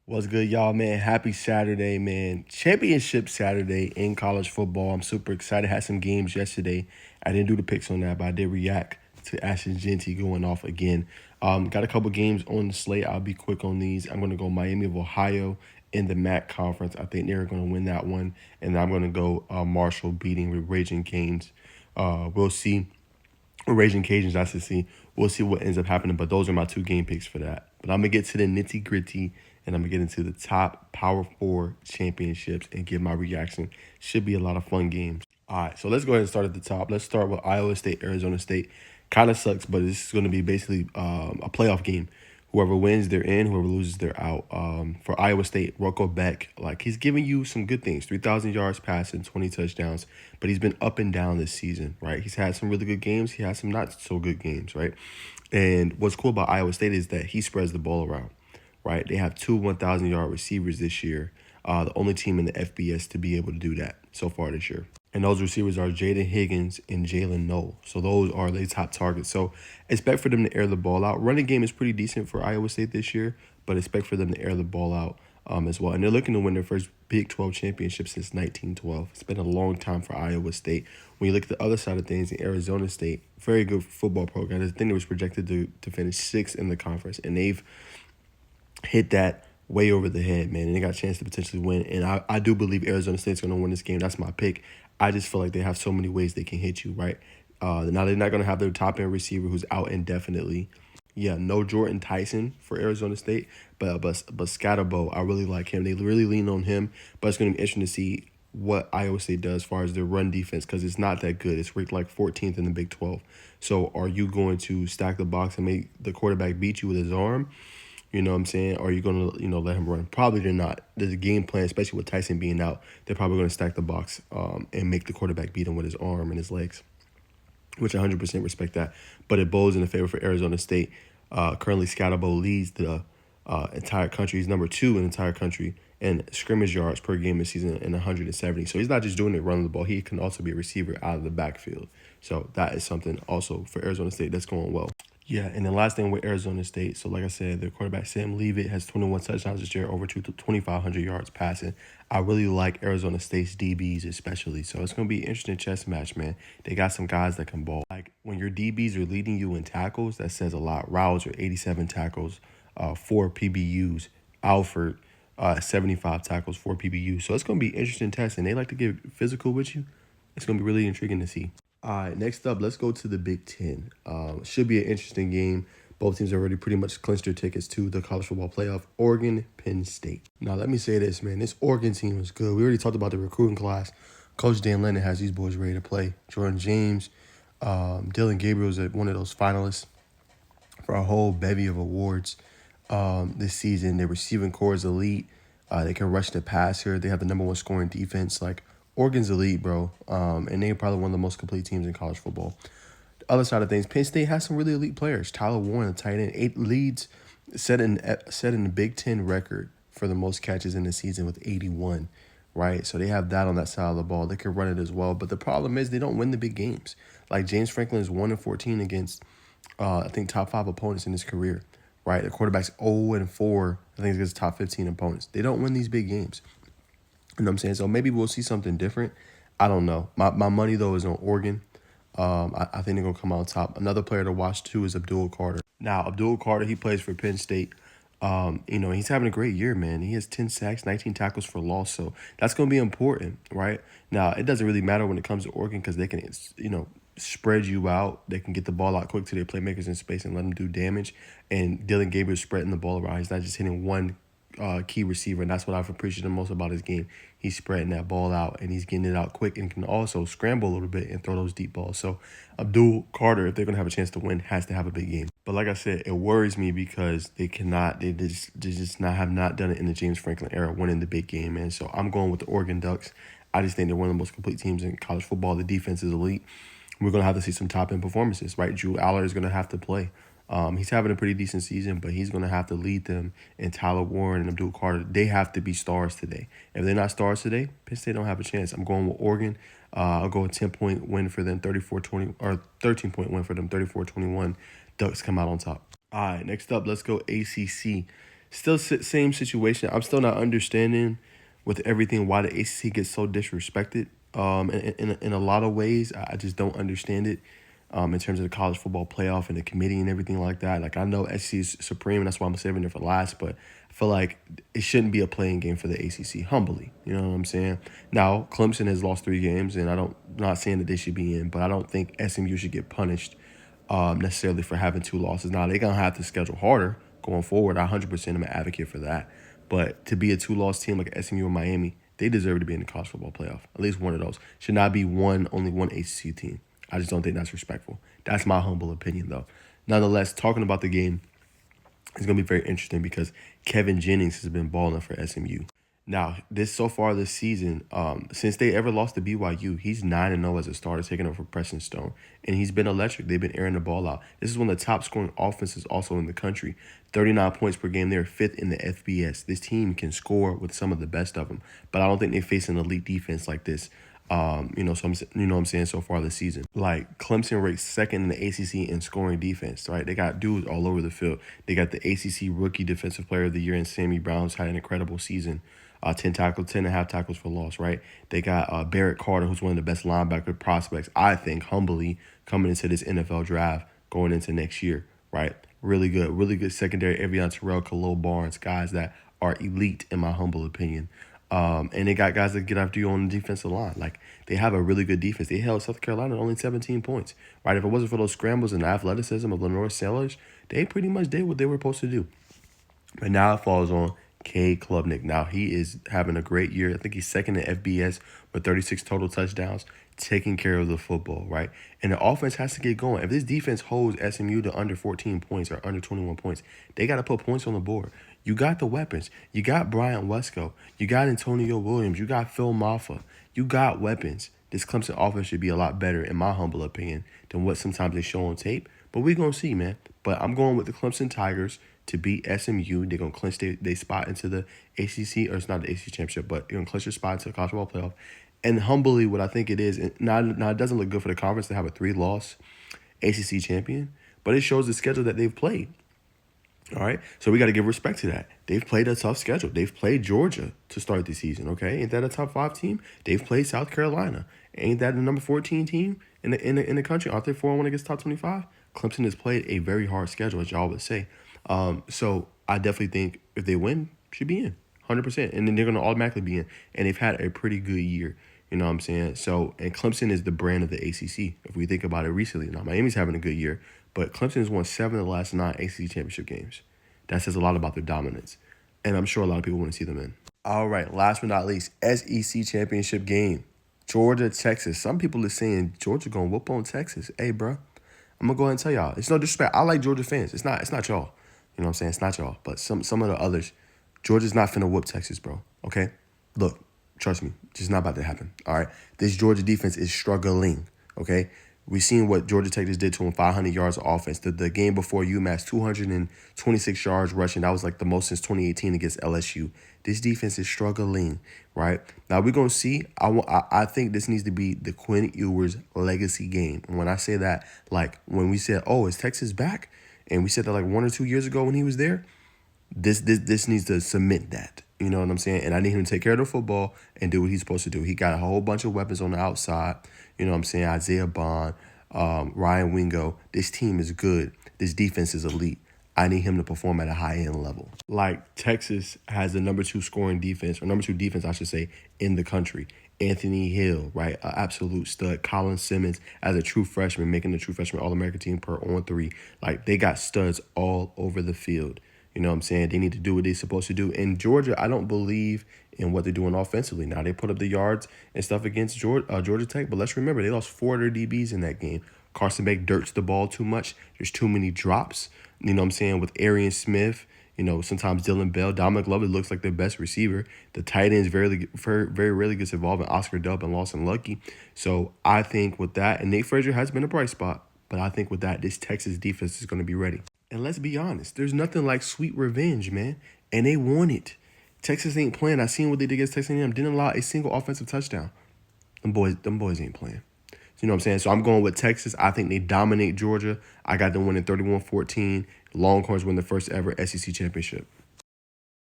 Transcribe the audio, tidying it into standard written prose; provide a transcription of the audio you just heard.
What's good, y'all, man? Happy Saturday, man. Championship Saturday in college football. I'm super excited. Had some games yesterday. I didn't do the picks on that, but I did react to Ashton Genty going off again. Got a couple games on the slate. I'll be quick on these. I'm going to go Miami of Ohio in the MAC conference. I think they're going to win that one. And I'm going to go Marshall beating with Raging Canes. We'll see. Raging Cajuns, I should see. We'll see what ends up happening, but those are my two game picks for that. But I'm gonna get to the nitty gritty, and I'm gonna get into the top Power Four championships and give my reaction. Should be a lot of fun games. All right, so let's go ahead and start at the top. Let's start with Iowa State, Arizona State. Kind of sucks, but this is going to be basically a playoff game. Whoever wins, they're in. Whoever loses, they're out. For Iowa State, Rocco Beck, like he's giving you some good things: 3,000 yards passing, 20 touchdowns. But he's been up and down this season, right? He's had some really good games. He has some not so good games, right? And what's cool about Iowa State is that he spreads the ball around, right? They have two 1,000-yard receivers this year. The only team in the FBS to be able to do that so far this year. And those receivers are Jaden Higgins and Jalen Noel. So those are the top targets. So expect for them to air the ball out. Running game is pretty decent for Iowa State this year, but expect for them to air the ball out as well. And they're looking to win their first Big 12 championship since 1912. It's been a long time for Iowa State. When you look at the other side of things, in Arizona State, very good football program. I think it was projected to finish sixth in the conference, and they've hit that way over the head, man, and they got a chance to potentially win. And I do believe Arizona State's going to win this game. That's my pick. I just feel like they have so many ways they can hit you, right? Now they're not going to have their top-end receiver who's out indefinitely. Yeah, no Jordan Tyson for Arizona State, but Scatterbo, I really like him. They really lean on him, but it's going to be interesting to see what Iowa State does as far as their run defense because it's not that good. It's ranked like 14th in the Big 12. So are you going to stack the box and make the quarterback beat you with his arm? You know what I'm saying? Or are you going to, let him run? Probably they're not. There's a game plan, especially with Tyson being out. They're probably going to stack the box and make the quarterback beat him with his arm and his legs, which I 100% respect that. But it bows in the favor for Arizona State. Currently, Scatterbo leads the entire country. He's number 2 in the entire country in scrimmage yards per game this season in 170. So he's not just doing it running the ball. He can also be a receiver out of the backfield. So that is something also for Arizona State that's going well. Yeah, and the last thing with Arizona State, so like I said, their quarterback Sam Leavitt has 21 touchdowns this year, over 2,500 yards passing. I really like Arizona State's DBs especially, so it's going to be an interesting chess match, man. They got some guys that can ball. Like, when your DBs are leading you in tackles, that says a lot. Rouse are 87 tackles, 4 PBUs. Alford, 75 tackles, 4 PBUs. So it's going to be an interesting test, and they like to get physical with you. It's going to be really intriguing to see. All right, next up, let's go to the Big Ten. Should be an interesting game. Both teams already pretty much clinched their tickets to the college football playoff. Oregon, Penn State. Now, let me say this, man. This Oregon team is good. We already talked about the recruiting class. Coach Dan Lennon has these boys ready to play. Jordan James, Dylan Gabriel is one of those finalists for a whole bevy of awards this season. Their receiving core is elite. They can rush the passer. They have the number 1 scoring defense. Like, Oregon's elite, bro, and they're probably one of the most complete teams in college football. The other side of things, Penn State has some really elite players. Tyler Warren, the tight end, 8 leads, set in the Big Ten record for the most catches in the season with 81, right? So they have that on that side of the ball. They can run it as well, but the problem is they don't win the big games. Like, James Franklin is 1-14 against, I think, top 5 opponents in his career, right? The quarterback's 0-4, I think, against top 15 opponents. They don't win these big games. You know what I'm saying? So maybe we'll see something different. I don't know. My money, though, is on Oregon. I think they're going to come out top. Another player to watch, too, is Abdul Carter. Now, Abdul Carter, he plays for Penn State. He's having a great year, man. He has 10 sacks, 19 tackles for loss. So that's going to be important, right? Now, it doesn't really matter when it comes to Oregon because they can, spread you out. They can get the ball out quick to their playmakers in space and let them do damage. And Dylan Gabriel spreading the ball around. He's not just hitting one key receiver, and that's what I've appreciated the most about his game. He's spreading that ball out, and he's getting it out quick and can also scramble a little bit and throw those deep balls. So Abdul Carter, if they're going to have a chance to win, has to have a big game. But like I said, it worries me because they just have not done it in the James Franklin era, winning the big game, man. So I'm going with the Oregon Ducks. I just think they're one of the most complete teams in college football. The defense is elite. We're going to have to see some top-end performances, right? Drew Aller is going to have to play. He's having a pretty decent season, but he's going to have to lead them. And Tyler Warren and Abdul Carter, they have to be stars today. If they're not stars today, Penn State don't have a chance. I'm going with Oregon. I'll go a 10-point win for them, 34-20, or 13-point win for them, 34-21. Ducks come out on top. All right, next up, let's go ACC. Still same situation. I'm still not understanding with everything why the ACC gets so disrespected. In a lot of ways, I just don't understand it. In terms of the college football playoff and the committee and everything like that. Like I know SEC is supreme, and that's why I'm saving it for last. But I feel like it shouldn't be a playing game for the ACC. Humbly, you know what I'm saying. Now Clemson has lost 3 games, and not saying that they should be in, but I don't think SMU should get punished necessarily for having 2 losses. Now they're gonna have to schedule harder going forward. I 100% am an advocate for that. But to be a 2 loss team like SMU or Miami, they deserve to be in the college football playoff. At least one of those should not be only one ACC team. I just don't think that's respectful. That's my humble opinion, though. Nonetheless, talking about the game is going to be very interesting because Kevin Jennings has been balling for SMU. Now, so far this season, since they ever lost to BYU, he's 9-0 as a starter, taking over for Preston Stone, and he's been electric. They've been airing the ball out. This is one of the top scoring offenses also in the country. 39 points per game. They're fifth in the FBS. This team can score with some of the best of them, but I don't think they face an elite defense like this. What I'm saying so far this season. Like Clemson ranks second in the ACC in scoring defense, right? They got dudes all over the field. They got the ACC Rookie Defensive Player of the Year in Sammy Brown's had an incredible season. 10.5 tackles for loss, right? They got Barrett Carter, who's one of the best linebacker prospects, I think, humbly, coming into this NFL draft, going into next year, right? Really good secondary. Evian Terrell, Khalil Barnes, guys that are elite in my humble opinion. And they got guys that get after you on the defensive line. Like, they have a really good defense. They held South Carolina to only 17 points, right? If it wasn't for those scrambles and the athleticism of Lenore Sellers, they pretty much did what they were supposed to do. But now it falls on Cade Klubnik. Now he is having a great year. I think he's second in FBS with 36 total touchdowns, taking care of the football, right? And the offense has to get going. If this defense holds SMU to under 14 points or under 21 points, they got to put points on the board. You got the weapons. You got Brian Wesco. You got Antonio Williams. You got Phil Maffa. You got weapons. This Clemson offense should be a lot better, in my humble opinion, than what sometimes they show on tape. But we're going to see, man. But I'm going with the Clemson Tigers to beat SMU. They're going to clinch their spot into the ACC, or it's not the ACC championship, but they're going to clinch their spot into the college football playoff. And humbly, what I think it is, now it doesn't look good for the conference to have a 3-loss ACC champion, but it shows the schedule that they've played. All right, so we got to give respect to that. They've played a tough schedule. They've played Georgia to start the season, okay? Ain't that a top 5 team? They've played South Carolina. Ain't that the number 14 team in the country? Aren't they 4-1 against top 25? Clemson has played a very hard schedule, as y'all would say. So I definitely think if they win, should be in 100%, and then they're going to automatically be in. And they've had a pretty good year. You know what I'm saying? So, and Clemson is the brand of the ACC, if we think about it recently. Now, Miami's having a good year, but Clemson has won 7 of the last 9 ACC championship games. That says a lot about their dominance, and I'm sure a lot of people want to see them in. All right, last but not least, SEC championship game, Georgia, Texas. Some people are saying Georgia going to whoop on Texas. Hey, bro, I'm going to go ahead and tell y'all. It's no disrespect. I like Georgia fans. It's not y'all. You know what I'm saying? It's not y'all. But some of the others, Georgia's not finna whoop Texas, bro. Okay? Look. Trust me, just not about to happen. All right, this Georgia defense is struggling. Okay, we've seen what Georgia Tech just did to them, 500 yards of offense. The game before UMass, 226 yards rushing. That was like the most since 2018 against LSU. This defense is struggling. Right now, we're gonna see. I think this needs to be the Quinn Ewers legacy game. And when I say that, like when we said, "Oh, is Texas back?" and we said that like 1 or 2 years ago when he was there. This needs to cement that. You know what I'm saying? And I need him to take care of the football and do what he's supposed to do. He got a whole bunch of weapons on the outside. You know what I'm saying? Isaiah Bond, Ryan Wingo. This team is good. This defense is elite. I need him to perform at a high-end level. Like Texas has the number 2 scoring defense, or number 2 defense, I should say, in the country. Anthony Hill, right? An absolute stud. Colin Simmons as a true freshman, making the true freshman All-American team per on 3. Like, they got studs all over the field. You know what I'm saying? They need to do what they're supposed to do. In Georgia, I don't believe in what they're doing offensively. Now, they put up the yards and stuff against Georgia Tech, but let's remember, they lost 4 of their DBs in that game. Carson Beck dirts the ball too much. There's too many drops. You know what I'm saying? With Arian Smith, you know, sometimes Dylan Bell. Dominic Lovett looks like their best receiver. The tight ends very rarely gets involved in Oscar Dub and Lawson Lucky. So I think with that, and Nate Frazier has been a bright spot, but I think with that, this Texas defense is going to be ready. And let's be honest, there's nothing like sweet revenge, man. And they want it. Texas ain't playing. I seen what they did against Texas A&M. Didn't allow a single offensive touchdown. Them boys ain't playing. So, you know what I'm saying? So I'm going with Texas. I think they dominate Georgia. I got them winning 31-14. Longhorns win the first ever SEC championship.